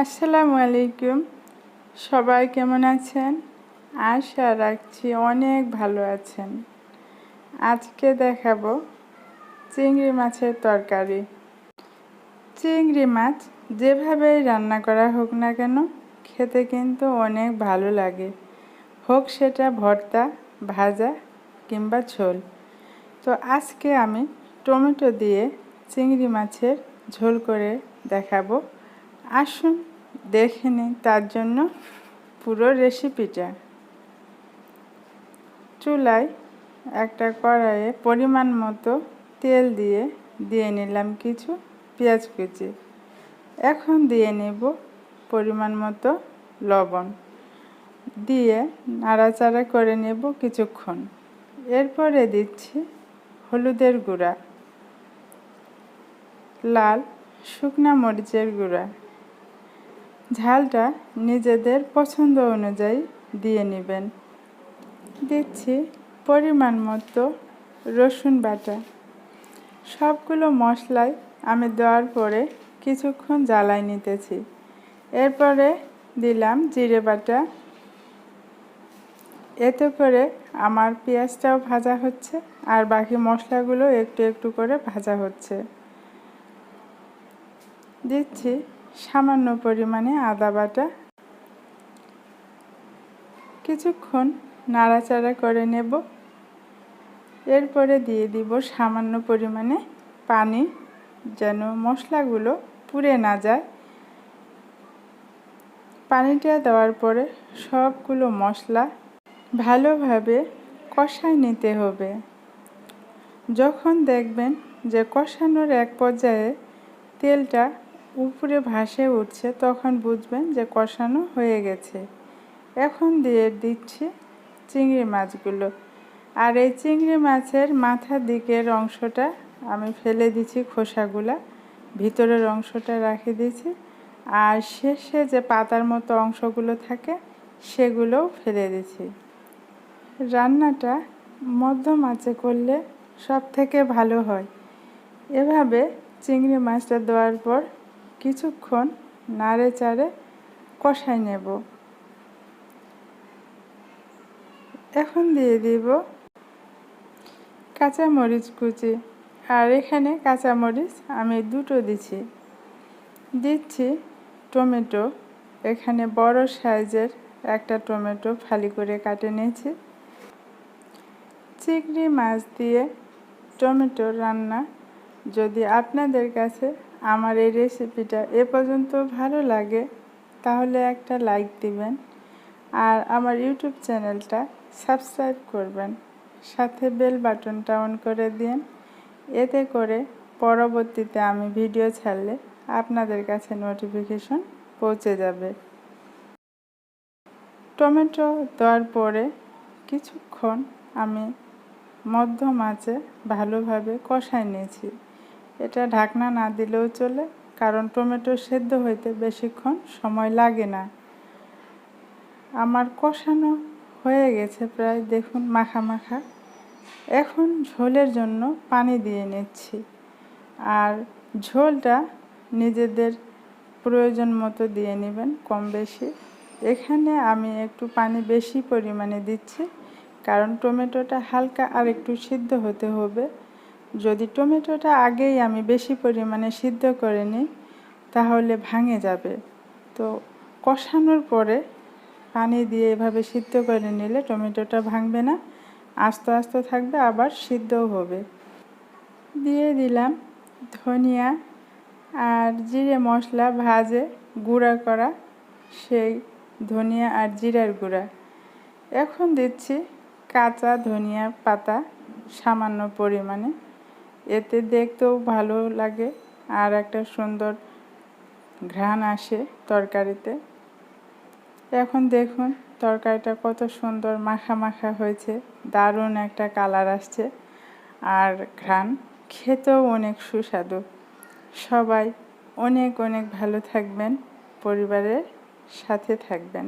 আসসালামু আলাইকুম। সবাই কেমন আছেন? আশা রাখছি অনেক ভালো আছেন। আজকে দেখাবো চিংড়ি মাছের তরকারি। চিংড়ি মাছ যেভাবেই রান্না করা হোক না কেন খেতে কিন্তু অনেক ভালো লাগে, হোক সেটা ভর্তা, ভাজা কিংবা ঝোল। তো আজকে আমি টমেটো দিয়ে চিংড়ি মাছের ঝোল করে দেখাবো। আসুন দেখে নিন তার জন্য পুরো রেসিপিটা। চুলায় একটা কড়াইয়ে পরিমাণ মতো তেল দিয়ে নিলাম কিছু পেঁয়াজ কুচি। এখন দিয়ে নেব পরিমাণ মতো লবণ, দিয়ে নাড়াচাড়া করে নেব কিছুক্ষণ। এরপরে দিচ্ছি হলুদের গুঁড়া, লাল শুকনা মরিচের গুঁড়া, ঝালটা নিজেদের পছন্দ অনুযায়ী দিয়ে নেবেন। দিচ্ছি পরিমাণ মতো রসুন বাটা। সবগুলো মশলাই আমি দেওয়ার পরে কিছুক্ষণ জ্বালাই নিতেছি। এরপরে দিলাম জিরে বাটা। এতে করে আমার পেঁয়াজটাও ভাজা হচ্ছে আর বাকি মশলাগুলো একটু একটু করে ভাজা হচ্ছে। দিচ্ছি সামান্য পরিমাণে আদা বাটা। কিছুক্ষণ নাড়াচাড়া করে নেব। এরপরে দিয়ে দিব সামান্য পরিমাণে পানি, যেন মশলাগুলো পুড়ে না যায়। পানিটা দেওয়ার পরে সবগুলো মশলা ভালোভাবে কষায় নিতে হবে। যখন দেখবেন যে কষানোর এক পর্যায়ে তেলটা উপরে ভাসে উঠছে, তখন বুঝবেন যে কষানো হয়ে গেছে। এখন দিয়ে দিচ্ছি চিংড়ি মাছগুলো। আর এই চিংড়ি মাছের মাথার দিকের অংশটা আমি ফেলে দিচ্ছি, খোসাগুলা ভিতরের অংশটা রেখে দিয়েছি। আর শেষে যে পাতার মতো অংশগুলো থাকে সেগুলোও ফেলে দিচ্ছি। রান্নাটা মধ্যম আঁচে করলে সব থেকে ভালো হয়। এভাবে চিংড়ি মাছটা দেওয়ার পর কিছুক্ষণ নাড়ে চাড়ে কষাই নেব। এখন দিয়ে দিব কাঁচামরিচ কুচি। আর এখানে কাঁচামরিচ আমি দুটো দিচ্ছি টমেটো। এখানে বড় সাইজের একটা টমেটো ফালি করে কাটে নিয়েছি। চিংড়ি মাছ দিয়ে টমেটো রান্না যদি আপনাদের কাছে আমার এই রেসিপিটা এ পর্যন্ত ভালো লাগে, তাহলে একটা লাইক দিবেন আর আমার ইউটিউব চ্যানেলটা সাবস্ক্রাইব করবেন। সাথে বেল বাটনটা অন করে দিন। এতে করে পরবর্তীতে আমি ভিডিও ছাড়লে আপনাদের কাছে নোটিফিকেশন পৌঁছে যাবে। টমেটো দেওয়ার পরে কিছুক্ষণ আমি মধ্যম আঁচে ভালোভাবে কষাই নিয়েছি। এটা ঢাকনা না দিলেও চলে, কারণ টমেটো সেদ্ধ হইতে বেশিক্ষণ সময় লাগে না। আমার কষানো হয়ে গেছে প্রায়, দেখুন মাখা মাখা। এখন ঝোলের জন্য পানি দিয়ে নিচ্ছি। আর ঝোলটা নিজেদের প্রয়োজন মতো দিয়ে নেবেন, কম বেশি। এখানে আমি একটু পানি বেশি পরিমাণে দিচ্ছি, কারণ টমেটোটা হালকা আর একটু সিদ্ধ হতে হবে। যদি টমেটোটা আগেই আমি বেশি পরিমাণে সিদ্ধ করে নিই তাহলে ভাঙে যাবে। তো কষানোর পরে পানি দিয়ে এভাবে সিদ্ধ করে নিলে টমেটোটা ভাঙবে না, আস্তে আস্তে থাকবে, আবার সিদ্ধও হবে। দিয়ে দিলাম ধনিয়া আর জিরে মশলা ভাজে গুঁড়া করা, সেই ধনিয়া আর জিরার গুঁড়া। এখন দিচ্ছি কাঁচা ধনিয়া পাতা সামান্য পরিমাণে। এতে দেখতেও ভালো লাগে আর একটা সুন্দর ঘ্রাণ আসে তরকারিতে। এখন দেখুন তরকারিটা কত সুন্দর মাখা মাখা হয়েছে, দারুণ একটা কালার আসছে আর ঘ্রাণ, খেতেও অনেক সুস্বাদু। সবাই অনেক অনেক ভালো থাকবেন, পরিবারের সাথে থাকবেন।